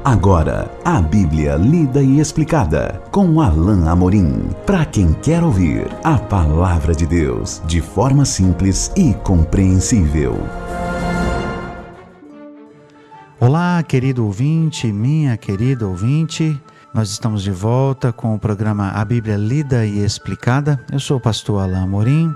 Agora, a Bíblia lida e explicada com Alain Amorim. Para quem quer ouvir a palavra de Deus de forma simples e compreensível. Olá, querido ouvinte, minha querida ouvinte. Nós estamos de volta com o programa A Bíblia Lida e Explicada. Eu sou o pastor Alain Amorim.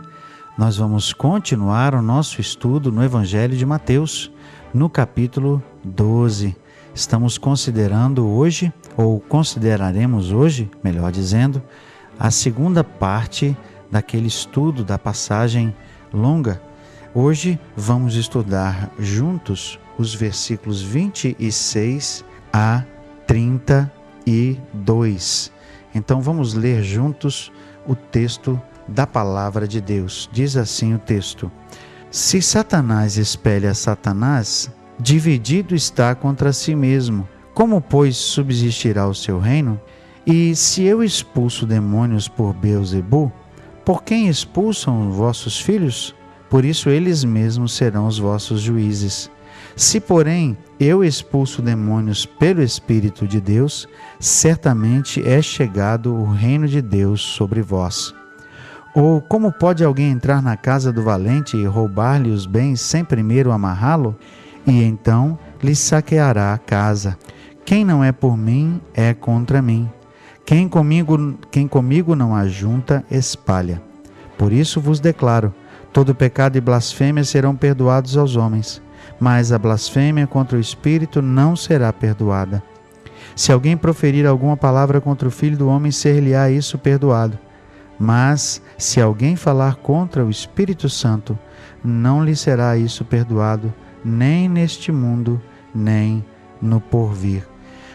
Nós vamos continuar o nosso estudo no Evangelho de Mateus, no capítulo 12. Estamos considerando hoje, ou consideraremos hoje, melhor dizendo, a segunda parte daquele estudo da passagem longa. Hoje vamos estudar juntos os versículos 26 a 32. Então vamos ler juntos o texto da palavra de Deus. Diz assim o texto: Se Satanás espelha Satanás, dividido está contra si mesmo. Como, pois, subsistirá o seu reino? E se eu expulso demônios por Beelzebu, por quem expulsam vossos filhos? Por isso eles mesmos serão os vossos juízes. Se, porém, eu expulso demônios pelo Espírito de Deus, certamente é chegado o reino de Deus sobre vós. Ou como pode alguém entrar na casa do valente e roubar-lhe os bens sem primeiro amarrá-lo? E então lhe saqueará a casa. Quem não é por mim, é contra mim. Quem comigo não ajunta, espalha. Por isso vos declaro, todo pecado e blasfêmia serão perdoados aos homens, mas a blasfêmia contra o Espírito não será perdoada. Se alguém proferir alguma palavra contra o Filho do Homem, ser-lhe-á isso perdoado. Mas se alguém falar contra o Espírito Santo, não lhe será isso perdoado, nem neste mundo, nem no porvir.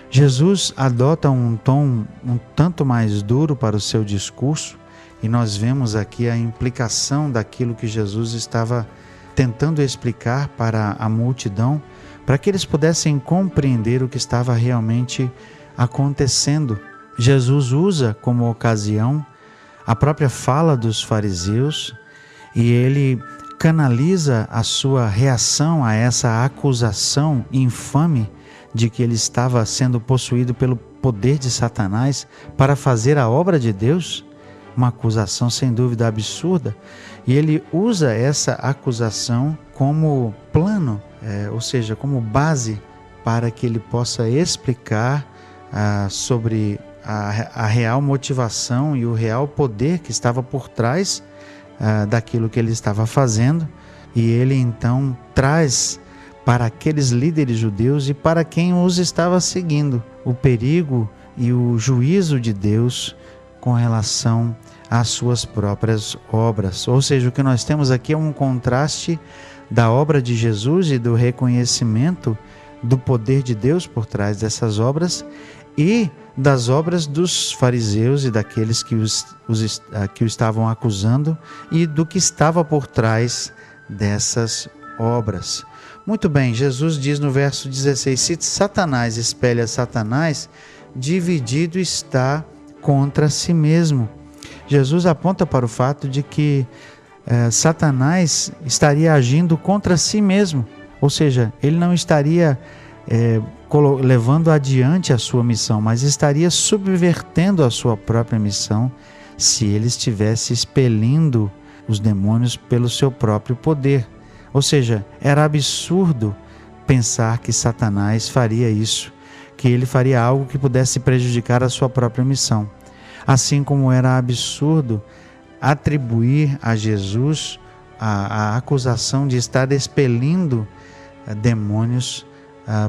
Jesus adota um tom um tanto mais duro para o seu discurso, e nós vemos aqui a implicação daquilo que Jesus estava tentando explicar para a multidão, para que eles pudessem compreender o que estava realmente acontecendo. Jesus usa como ocasião a própria fala dos fariseus e ele canaliza a sua reação a essa acusação infame de que ele estava sendo possuído pelo poder de Satanás para fazer a obra de Deus, uma acusação sem dúvida absurda, e ele usa essa acusação como plano, ou seja, como base para que ele possa explicar sobre a real motivação e o real poder que estava por trás daquilo que ele estava fazendo, e ele então traz para aqueles líderes judeus e para quem os estava seguindo o perigo e o juízo de Deus com relação às suas próprias obras. Ou seja, o que nós temos aqui é um contraste da obra de Jesus e do reconhecimento do poder de Deus por trás dessas obras e das obras dos fariseus e daqueles que o estavam acusando e do que estava por trás dessas obras. Muito bem, Jesus diz no verso 16, se Satanás espelha Satanás, dividido está contra si mesmo. Jesus aponta para o fato de que Satanás estaria agindo contra si mesmo, ou seja, ele não estaria levando adiante a sua missão, mas estaria subvertendo a sua própria missão se ele estivesse expelindo os demônios pelo seu próprio poder. Ou seja, era absurdo pensar que Satanás faria isso, que ele faria algo que pudesse prejudicar a sua própria missão. Assim como era absurdo atribuir a Jesus a acusação de estar expelindo demônios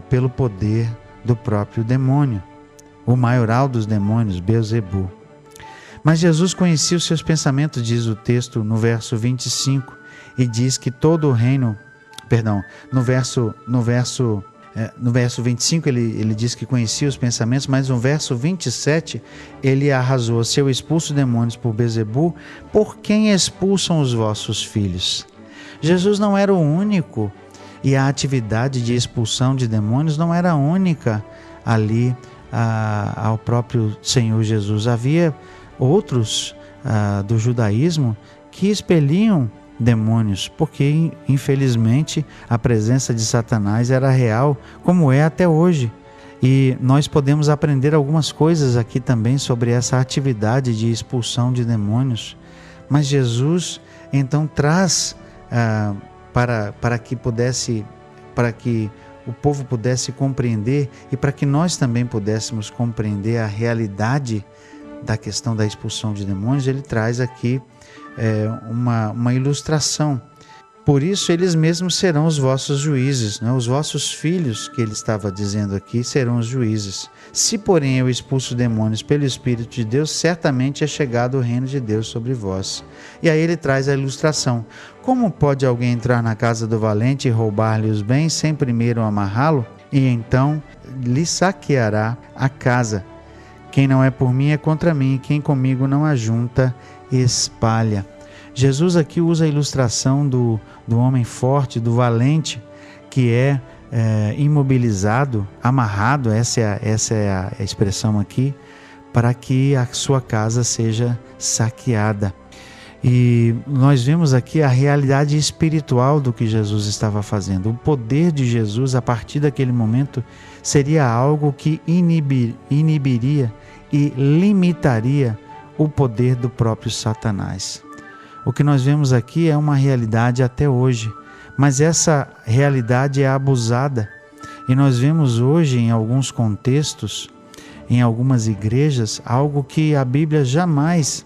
pelo poder do próprio demônio, o maioral dos demônios, Beelzebu. Mas Jesus conhecia os seus pensamentos, diz o texto no verso 25, e diz que todo o reino, no verso 25 ele diz que conhecia os pensamentos, mas no verso 27 ele arrasou: se eu expulso demônios por Beelzebu, por quem expulsam os vossos filhos? Jesus não era o único, e a atividade de expulsão de demônios não era única ali ao próprio Senhor Jesus. Havia outros do judaísmo que expeliam demônios, porque infelizmente a presença de Satanás era real, como é até hoje. E nós podemos aprender algumas coisas aqui também sobre essa atividade de expulsão de demônios. Mas Jesus então traz para que o povo pudesse compreender e para que nós também pudéssemos compreender a realidade da questão da expulsão de demônios, ele traz aqui uma ilustração. Por isso eles mesmos serão os vossos juízes, né? Os vossos filhos, que ele estava dizendo aqui, serão os juízes. Se, porém, eu expulso demônios pelo Espírito de Deus, certamente é chegado o reino de Deus sobre vós. E aí ele traz a ilustração. Como pode alguém entrar na casa do valente e roubar-lhe os bens, sem primeiro amarrá-lo? E então lhe saqueará a casa. Quem não é por mim é contra mim, e quem comigo não ajunta, espalha. Jesus aqui usa a ilustração do homem forte, do valente, que é imobilizado, amarrado, essa é a expressão aqui, para que a sua casa seja saqueada. E nós vemos aqui a realidade espiritual do que Jesus estava fazendo. O poder de Jesus, a partir daquele momento, seria algo que inibiria e limitaria o poder do próprio Satanás. O que nós vemos aqui é uma realidade até hoje, mas essa realidade é abusada. E nós vemos hoje em alguns contextos, em algumas igrejas, algo que a Bíblia jamais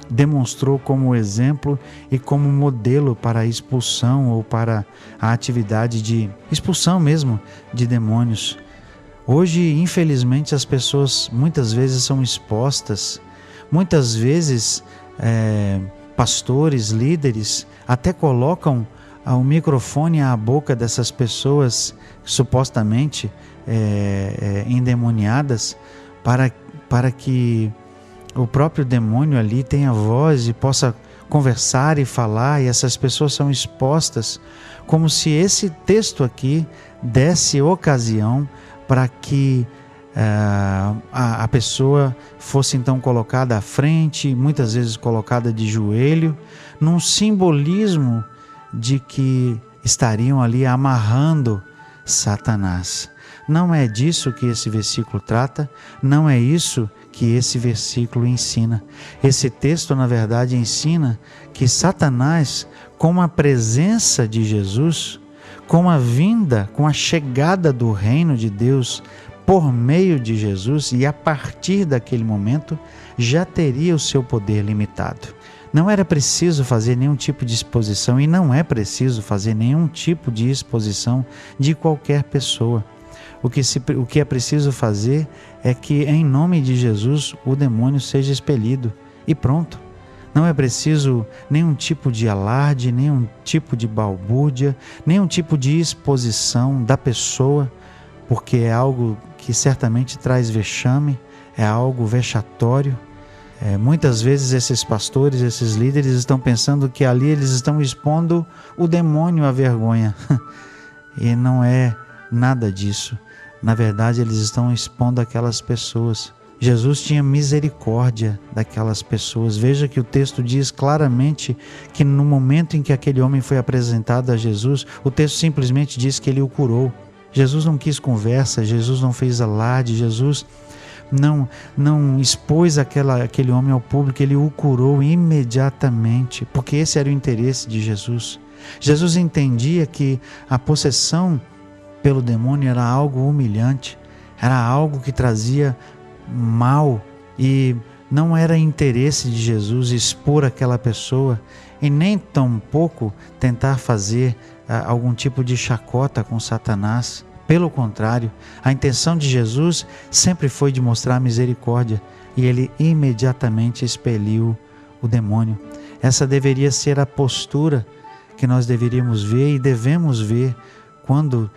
demonstrou como exemplo e como modelo para a expulsão ou para a atividade de expulsão mesmo de demônios. Hoje, infelizmente, as pessoas muitas vezes são expostas, muitas vezes pastores, líderes, até colocam o microfone à boca dessas pessoas supostamente endemoniadas para que o próprio demônio ali tenha voz e possa conversar e falar, e essas pessoas são expostas como se esse texto aqui desse ocasião para que a pessoa fosse então colocada à frente, muitas vezes colocada de joelho, num simbolismo de que estariam ali amarrando Satanás. Não é disso que esse versículo trata, não é isso que esse versículo ensina. Esse texto, na verdade, ensina que Satanás, com a presença de Jesus, com a vinda, com a chegada do reino de Deus por meio de Jesus, e a partir daquele momento já teria o seu poder limitado. Não era preciso fazer nenhum tipo de exposição, e não é preciso fazer nenhum tipo de exposição de qualquer pessoa. O que é preciso fazer é que, em nome de Jesus, o demônio seja expelido e pronto. Não é preciso nenhum tipo de alarde, nenhum tipo de balbúrdia, nenhum tipo de exposição da pessoa, porque é algo que certamente traz vexame, é algo vexatório. Muitas vezes esses pastores, esses líderes estão pensando que ali eles estão expondo o demônio à vergonha. E não é nada disso. Na verdade, eles estão expondo aquelas pessoas. Jesus tinha misericórdia daquelas pessoas. Veja que o texto diz claramente que no momento em que aquele homem foi apresentado a Jesus, o texto simplesmente diz que ele o curou. Jesus não quis conversa, Jesus não fez alarde, Jesus não expôs aquele homem ao público, ele o curou imediatamente, porque esse era o interesse de Jesus. Jesus entendia que a possessão pelo demônio era algo humilhante, era algo que trazia mal, e não era interesse de Jesus expor aquela pessoa e nem tampouco tentar fazer algum tipo de chacota com Satanás. Pelo contrário, a intenção de Jesus sempre foi de mostrar misericórdia, e ele imediatamente expeliu o demônio. Essa deveria ser a postura que nós deveríamos ver e devemos ver quando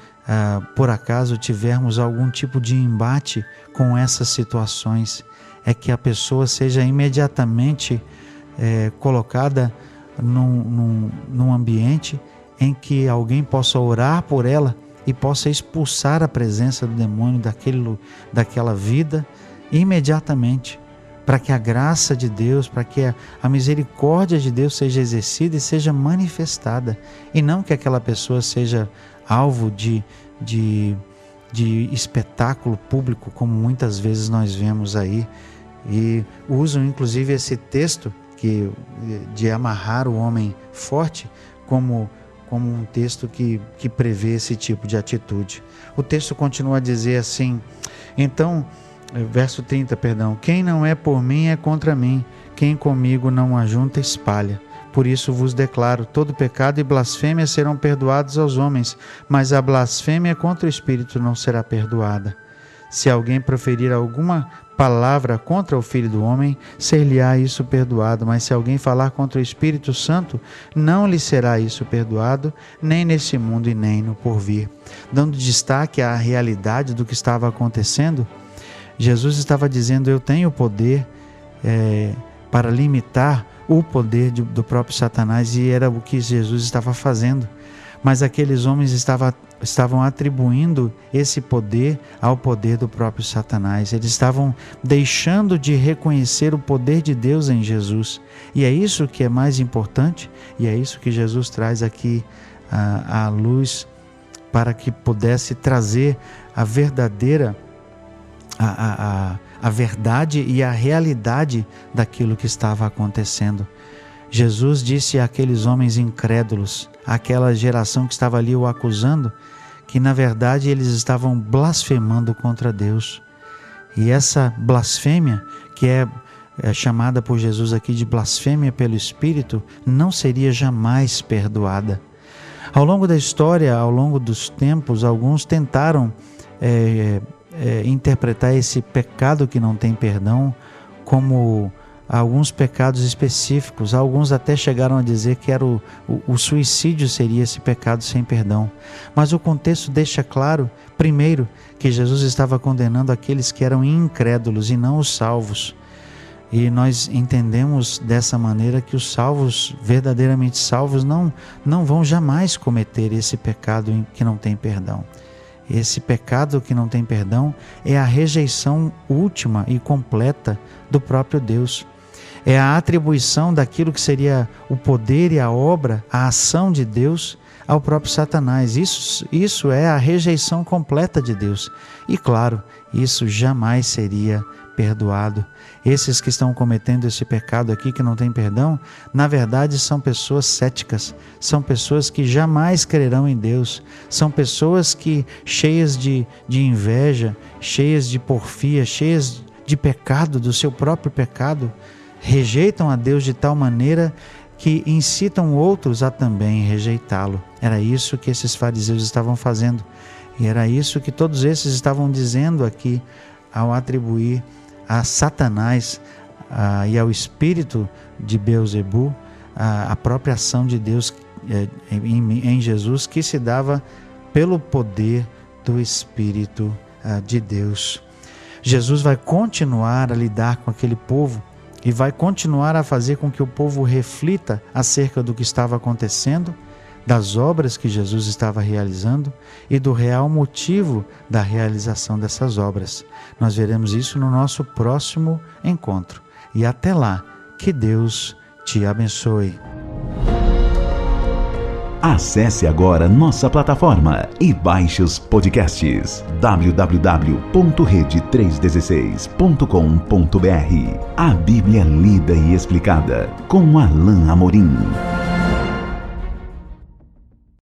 por acaso tivermos algum tipo de embate com essas situações. É que a pessoa seja imediatamente colocada num ambiente em que alguém possa orar por ela e possa expulsar a presença do demônio daquela vida imediatamente, para que a graça de Deus, para que a misericórdia de Deus seja exercida e seja manifestada, e não que aquela pessoa seja alvo de de espetáculo público, como muitas vezes nós vemos aí, e usam inclusive esse texto de amarrar o homem forte como um texto que prevê esse tipo de atitude. O texto continua a dizer assim, então, verso 30, quem não é por mim é contra mim, quem comigo não ajunta espalha. Por isso vos declaro, todo pecado e blasfêmia serão perdoados aos homens, mas a blasfêmia contra o Espírito não será perdoada. Se alguém proferir alguma palavra contra o Filho do Homem, ser-lhe-á isso perdoado, mas se alguém falar contra o Espírito Santo, não lhe será isso perdoado, nem nesse mundo e nem no porvir. Dando destaque à realidade do que estava acontecendo, Jesus estava dizendo, eu tenho poder para limitar o poder do próprio Satanás, e era o que Jesus estava fazendo. Mas aqueles homens estavam atribuindo esse poder ao poder do próprio Satanás. Eles estavam deixando de reconhecer o poder de Deus em Jesus. E é isso que é mais importante, e é isso que Jesus traz aqui à luz, para que pudesse trazer a verdadeira a verdade e a realidade daquilo que estava acontecendo. Jesus disse àqueles homens incrédulos, àquela geração que estava ali o acusando, que na verdade eles estavam blasfemando contra Deus. E essa blasfêmia, que é chamada por Jesus aqui de blasfêmia pelo Espírito, não seria jamais perdoada. Ao longo da história, ao longo dos tempos, alguns tentaram interpretar esse pecado que não tem perdão como alguns pecados específicos. Alguns até chegaram a dizer que o suicídio seria esse pecado sem perdão. Mas o contexto deixa claro, primeiro, que Jesus estava condenando aqueles que eram incrédulos e não os salvos. E nós entendemos dessa maneira que os salvos, verdadeiramente salvos, não vão jamais cometer esse pecado que não tem perdão. Esse pecado que não tem perdão é a rejeição última e completa do próprio Deus. É a atribuição daquilo que seria o poder e a obra, a ação de Deus ao próprio Satanás. Isso é a rejeição completa de Deus. E claro, isso jamais seria perdoado. Esses que estão cometendo esse pecado aqui que não tem perdão, na verdade são pessoas céticas, são pessoas que jamais crerão em Deus, são pessoas que cheias de inveja, cheias de porfia, cheias de pecado, do seu próprio pecado, rejeitam a Deus de tal maneira que incitam outros a também rejeitá-lo. Era isso que esses fariseus estavam fazendo, e era isso que todos esses estavam dizendo aqui ao atribuir a Satanás e ao espírito de Beelzebu a própria ação de Deus em Jesus, que se dava pelo poder do Espírito de Deus. Jesus vai continuar a lidar com aquele povo e vai continuar a fazer com que o povo reflita acerca do que estava acontecendo, das obras que Jesus estava realizando e do real motivo da realização dessas obras. Nós veremos isso no nosso próximo encontro. E até lá, que Deus te abençoe. Acesse agora nossa plataforma e baixe os podcasts www.rede316.com.br. A Bíblia lida e explicada com Alain Amorim.